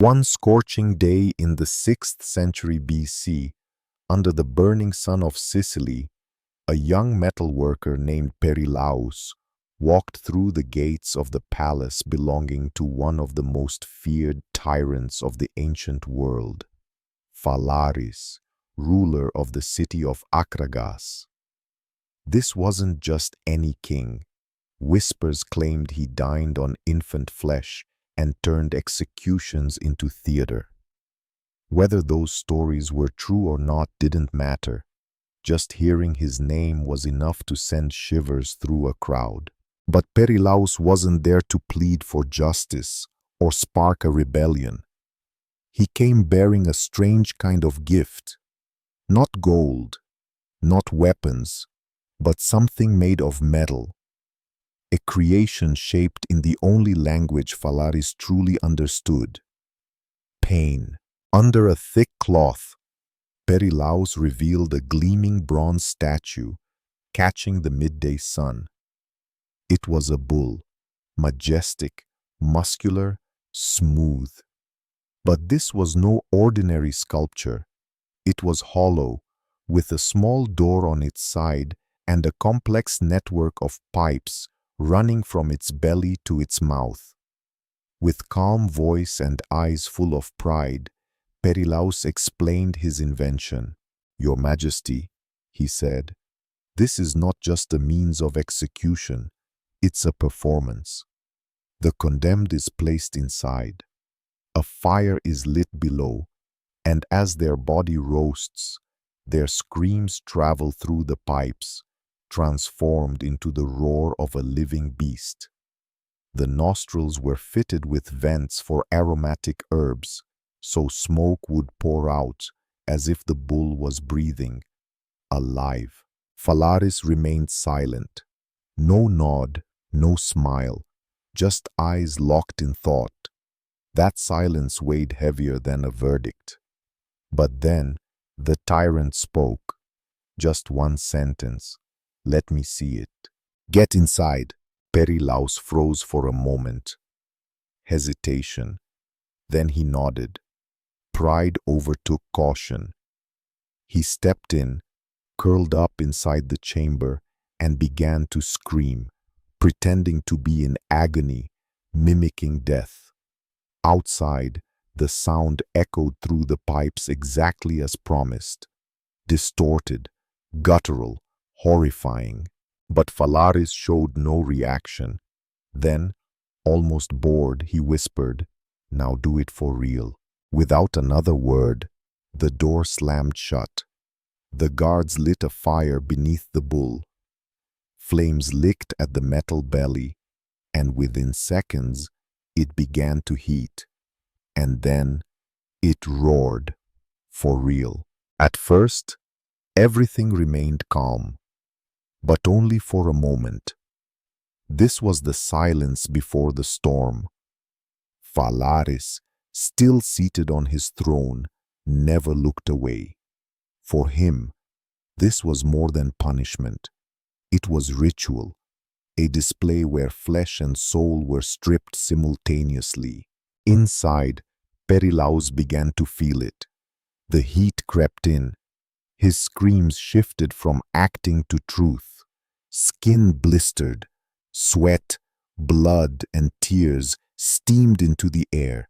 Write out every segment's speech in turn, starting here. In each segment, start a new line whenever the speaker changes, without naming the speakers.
One scorching day in the 6th century BC, under the burning sun of Sicily, a young metal worker named Perilaus walked through the gates of the palace belonging to one of the most feared tyrants of the ancient world, Phalaris, ruler of the city of Akragas. This wasn't just any king. Whispers claimed he dined on infant flesh and turned executions into theater. Whether those stories were true or not didn't matter. Just hearing his name was enough to send shivers through a crowd. But Perilaus wasn't there to plead for justice or spark a rebellion. He came bearing a strange kind of gift. Not gold, not weapons, but something made of metal. A creation shaped in the only language Phalaris truly understood: pain. Under a thick cloth, Perilaus revealed a gleaming bronze statue catching the midday sun. It was a bull, majestic, muscular, smooth. But this was no ordinary sculpture. It was hollow, with a small door on its side and a complex network of pipes running from its belly to its mouth. With calm voice and eyes full of pride, Perilaus explained his invention. "Your Majesty," he said, "this is not just a means of execution, it's a performance. The condemned is placed inside. A fire is lit below, and as their body roasts, their screams travel through the pipes, transformed into the roar of a living beast. The nostrils were fitted with vents for aromatic herbs, so smoke would pour out as if the bull was breathing, alive." Phalaris remained silent. No nod, no smile, just eyes locked in thought. That silence weighed heavier than a verdict. But then the tyrant spoke. Just one sentence. "Let me see it." "Get inside." Perilaus froze for a moment. Hesitation. Then he nodded. Pride overtook caution. He stepped in, curled up inside the chamber, and began to scream, pretending to be in agony, mimicking death. Outside, the sound echoed through the pipes exactly as promised. Distorted, guttural, horrifying. But Phalaris showed no reaction. Then, almost bored, he whispered, "Now do it for real." Without another word, the door slammed shut. The guards lit a fire beneath the bull. Flames licked at the metal belly, and within seconds, it began to heat. And then, it roared. For real. At first, everything remained calm. But only for a moment. This was the silence before the storm. Phalaris, still seated on his throne, never looked away. For him, this was more than punishment. It was ritual, a display where flesh and soul were stripped simultaneously. Inside, Perilaus began to feel it. The heat crept in. His screams shifted from acting to truth. Skin blistered. Sweat, blood, and tears steamed into the air.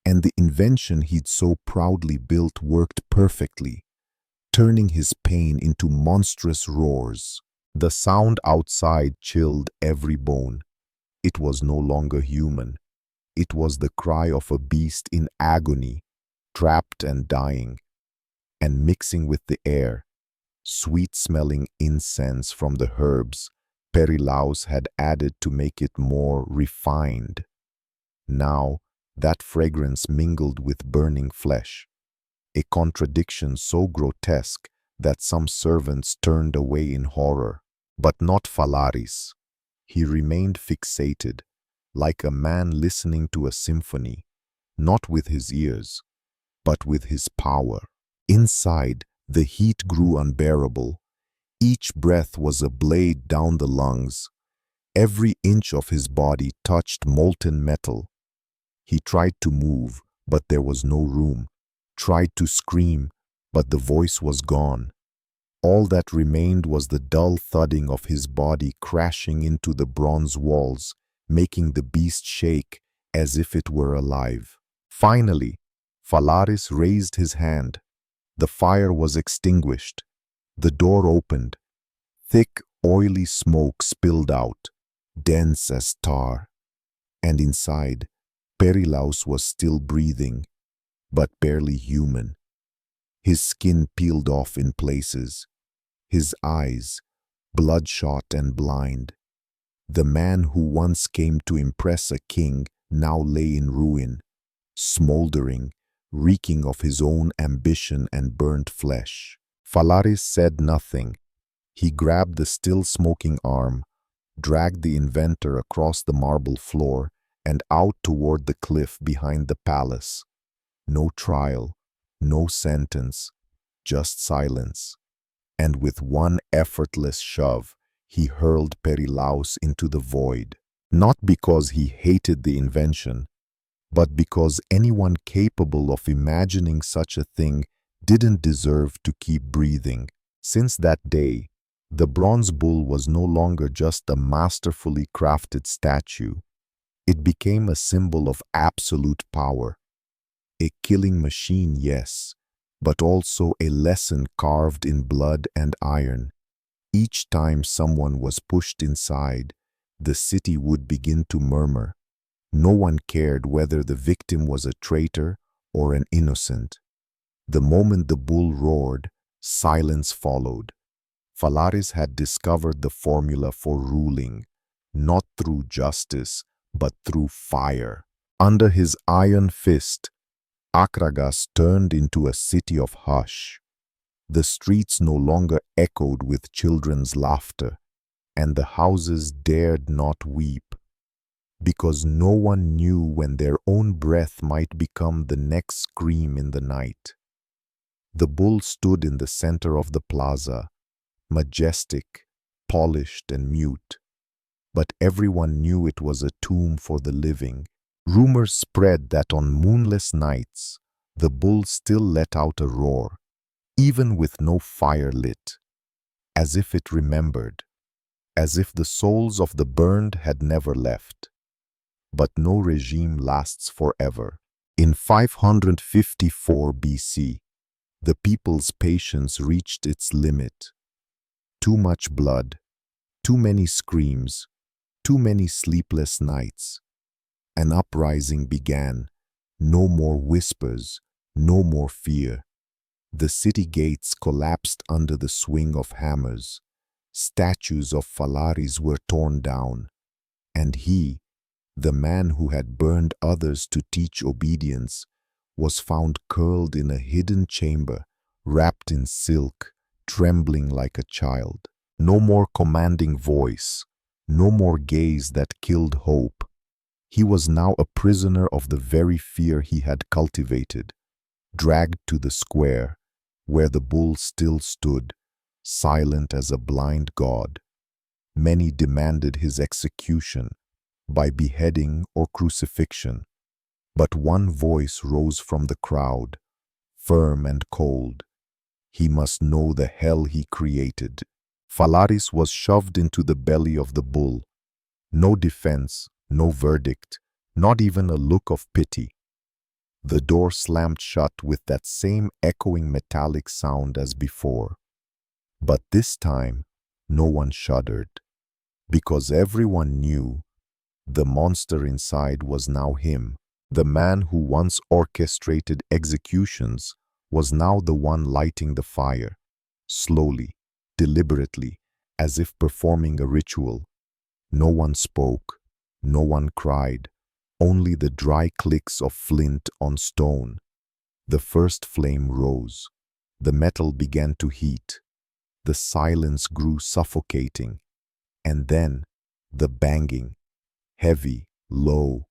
And the invention he'd so proudly built worked perfectly, turning his pain into monstrous roars. The sound outside chilled every bone. It was no longer human. It was the cry of a beast in agony, trapped and dying. And mixing with the air, sweet-smelling incense from the herbs Perilaus had added to make it more refined. Now, that fragrance mingled with burning flesh, a contradiction so grotesque that some servants turned away in horror. But not Phalaris. He remained fixated, like a man listening to a symphony, not with his ears, but with his power. Inside, the heat grew unbearable. Each breath was a blade down the lungs. Every inch of his body touched molten metal. He tried to move, but there was no room. Tried to scream, but the voice was gone. All that remained was the dull thudding of his body crashing into the bronze walls, making the beast shake as if it were alive. Finally, Phalaris raised his hand. The fire was extinguished. The door opened. Thick, oily smoke spilled out, dense as tar. And inside, Perilaus was still breathing, but barely human. His skin peeled off in places. His eyes, bloodshot and blind. The man who once came to impress a king now lay in ruin, smoldering, reeking of his own ambition and burnt flesh. Phalaris said nothing. He grabbed the still smoking arm, dragged the inventor across the marble floor and out toward the cliff behind the palace. No trial, no sentence, just silence. And with one effortless shove, he hurled Perilaus into the void, not because he hated the invention, but because anyone capable of imagining such a thing didn't deserve to keep breathing. Since that day, the bronze bull was no longer just a masterfully crafted statue. It became a symbol of absolute power. A killing machine, yes, but also a lesson carved in blood and iron. Each time someone was pushed inside, the city would begin to murmur. No one cared whether the victim was a traitor or an innocent. The moment the bull roared, silence followed. Phalaris had discovered the formula for ruling, not through justice, but through fire. Under his iron fist, Akragas turned into a city of hush. The streets no longer echoed with children's laughter, and the houses dared not weep, because no one knew when their own breath might become the next scream in the night. The bull stood in the center of the plaza, majestic, polished and mute, but everyone knew it was a tomb for the living. Rumors spread that on moonless nights, the bull still let out a roar, even with no fire lit, as if it remembered, as if the souls of the burned had never left. But no regime lasts forever. In 554 BC, the people's patience reached its limit. Too much blood, too many screams, too many sleepless nights. An uprising began. No more whispers, no more fear. The city gates collapsed under the swing of hammers. Statues of Phalaris were torn down. And he, the man who had burned others to teach obedience, was found curled in a hidden chamber, wrapped in silk, trembling like a child. No more commanding voice, no more gaze that killed hope. He was now a prisoner of the very fear he had cultivated, dragged to the square, where the bull still stood, silent as a blind god. Many demanded his execution, by beheading or crucifixion. But one voice rose from the crowd, firm and cold. He must know the hell he created. Phalaris was shoved into the belly of the bull. No defense, no verdict, not even a look of pity. The door slammed shut with that same echoing metallic sound as before. But this time, no one shuddered, because everyone knew the monster inside was now him. The man who once orchestrated executions was now the one lighting the fire, slowly, deliberately, as if performing a ritual. No one spoke, no one cried, only the dry clicks of flint on stone. The first flame rose. The metal began to heat. The silence grew suffocating. And then, the banging, heavy, low,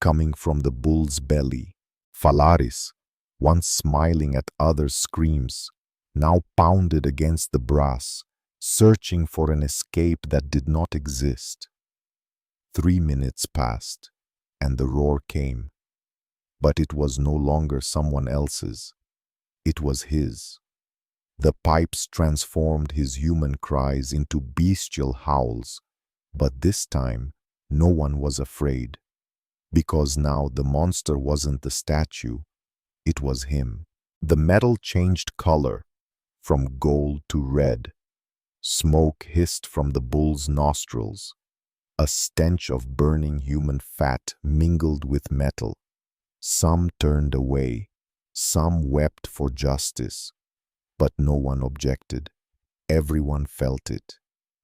coming from the bull's belly. Phalaris, once smiling at others' screams, now pounded against the brass, searching for an escape that did not exist. 3 minutes passed, and the roar came. but it was no longer someone else's. It was his. The pipes transformed his human cries into bestial howls, but this time no one was afraid, because now the monster wasn't the statue, it was him. The metal changed color, from gold to red. Smoke hissed from the bull's nostrils. A stench of burning human fat mingled with metal. Some turned away, some wept for justice, but no one objected. Everyone felt it.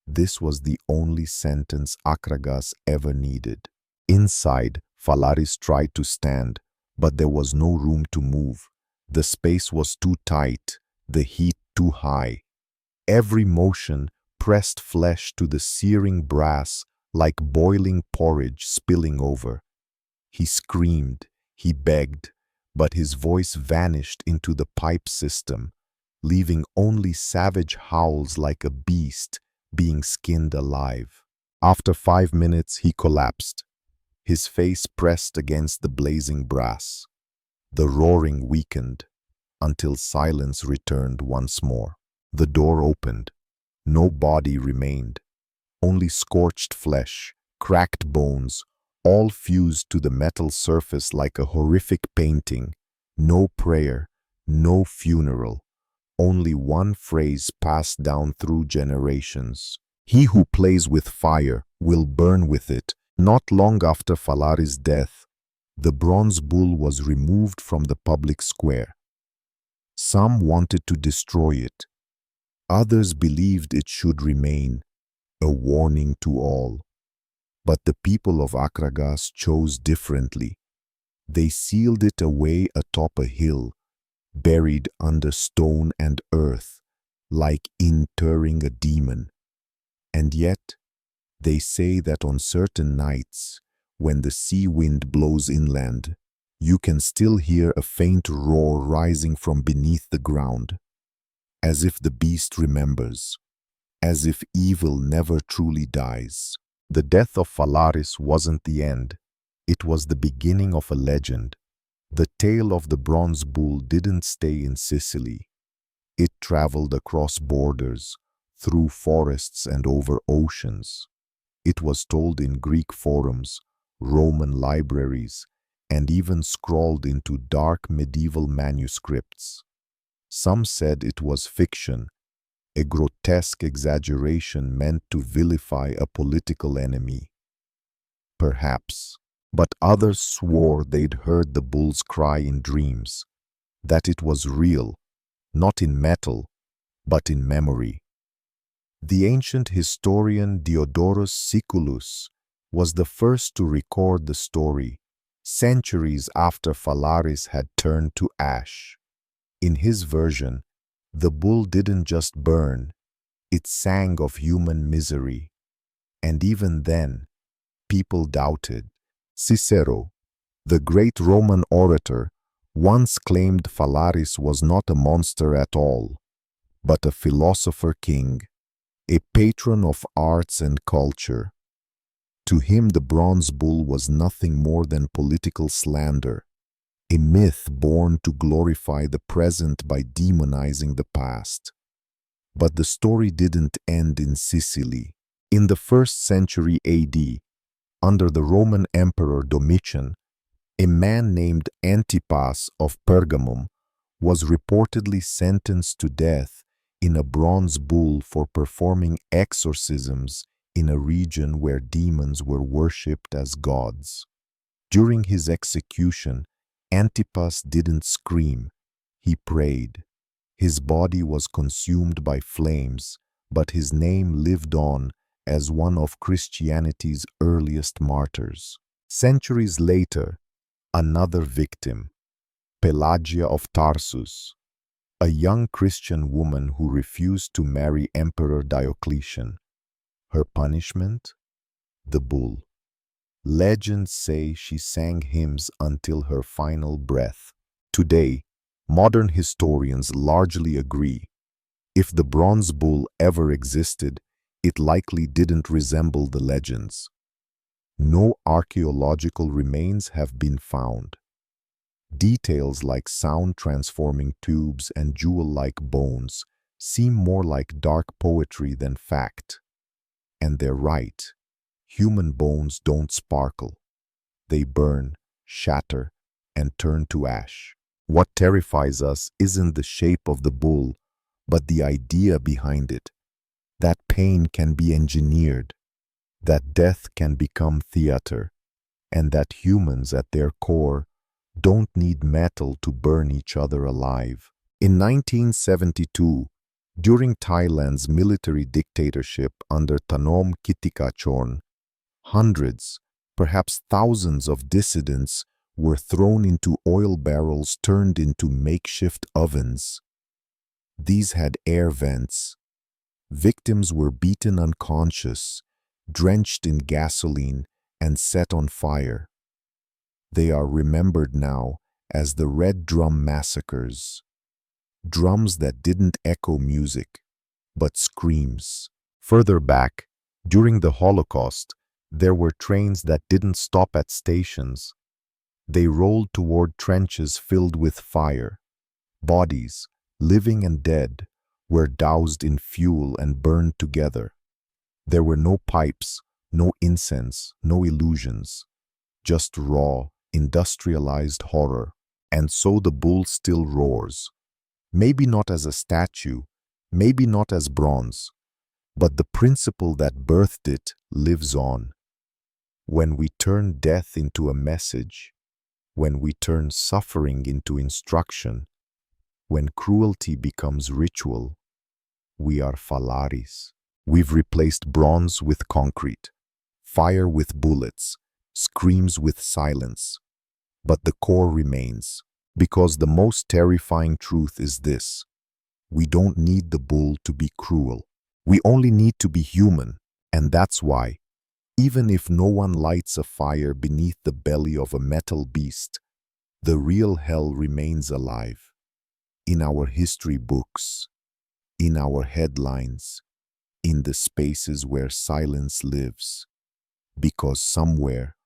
This was the only sentence Akragas ever needed. Inside, Phalaris tried to stand, but there was no room to move. The space was too tight, the heat too high. Every motion pressed flesh to the searing brass like boiling porridge spilling over. He screamed, he begged, but his voice vanished into the pipe system, leaving only savage howls like a beast being skinned alive. After 5 minutes, he collapsed, his face pressed against the blazing brass. The roaring weakened until silence returned once more. The door opened. No body remained. Only scorched flesh, cracked bones, all fused to the metal surface like a horrific painting. No prayer, no funeral. Only one phrase passed down through generations. He who plays with fire will burn with it. Not long after Phalaris' death, the bronze bull was removed from the public square. Some wanted to destroy it. Others believed it should remain, a warning to all. But the people of Akragas chose differently. They sealed it away atop a hill, buried under stone and earth, like interring a demon. And yet, they say that on certain nights, when the sea wind blows inland, you can still hear a faint roar rising from beneath the ground, as if the beast remembers, as if evil never truly dies. The death of Phalaris wasn't the end. It was the beginning of a legend. The tale of the bronze bull didn't stay in Sicily. It traveled across borders, through forests and over oceans. It was told in Greek forums, Roman libraries, and even scrawled into dark medieval manuscripts. Some said it was fiction, a grotesque exaggeration meant to vilify a political enemy. Perhaps, but others swore they'd heard the bull's cry in dreams, that it was real, not in metal, but in memory. The ancient historian Diodorus Siculus was the first to record the story, centuries after Phalaris had turned to ash. In his version, the bull didn't just burn, it sang of human misery. And even then, people doubted. Cicero, the great Roman orator, once claimed Phalaris was not a monster at all, but a philosopher king, a patron of arts and culture. To him, the bronze bull was nothing more than political slander, a myth born to glorify the present by demonizing the past. But the story didn't end in Sicily. In the 1st century AD, under the Roman Emperor Domitian, a man named Antipas of Pergamum was reportedly sentenced to death in a bronze bull for performing exorcisms in a region where demons were worshipped as gods. During his execution, Antipas didn't scream, he prayed. His body was consumed by flames, but his name lived on as one of Christianity's earliest martyrs. Centuries later, another victim, Pelagia of Tarsus, a young Christian woman who refused to marry Emperor Diocletian. Her punishment? The bull. Legends say she sang hymns until her final breath. Today, modern historians largely agree. If the bronze bull ever existed, it likely didn't resemble the legends. No archaeological remains have been found. Details like sound-transforming tubes and jewel-like bones seem more like dark poetry than fact. And they're right. Human bones don't sparkle. They burn, shatter, and turn to ash. What terrifies us isn't the shape of the bull, but the idea behind it. That pain can be engineered, that death can become theater, and that humans at their core don't need metal to burn each other alive. In 1972, during Thailand's military dictatorship under Thanom Kittikachorn, hundreds, perhaps thousands of dissidents were thrown into oil barrels turned into makeshift ovens. These had air vents. Victims were beaten unconscious, drenched in gasoline, and set on fire. They are remembered now as the Red Drum Massacres. Drums that didn't echo music, but screams. Further back, during the Holocaust, there were trains that didn't stop at stations. They rolled toward trenches filled with fire. Bodies, living and dead, were doused in fuel and burned together. There were no pipes, no incense, no illusions, just raw, industrialized horror. And so the bull still roars. Maybe not as a statue, maybe not as bronze, but the principle that birthed it lives on. When we turn death into a message, when we turn suffering into instruction, when cruelty becomes ritual, we are Phalaris. We've replaced bronze with concrete, fire with bullets, screams with silence. But the core remains, because the most terrifying truth is this: we don't need the bull to be cruel. We only need to be human, and that's why, even if no one lights a fire beneath the belly of a metal beast, the real hell remains alive. In our history books, in our headlines, in the spaces where silence lives. Because somewhere,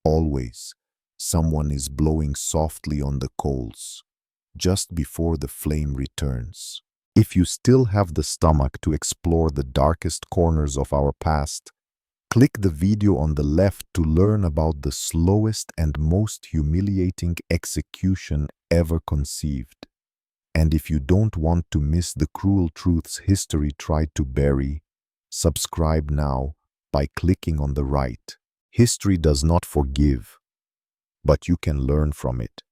always, someone is blowing softly on the coals, just before the flame returns. If you still have the stomach to explore the darkest corners of our past, click the video on the left to learn about the slowest and most humiliating execution ever conceived. And if you don't want to miss the cruel truths history tried to bury, subscribe now by clicking on the right. History does not forgive, but you can learn from it.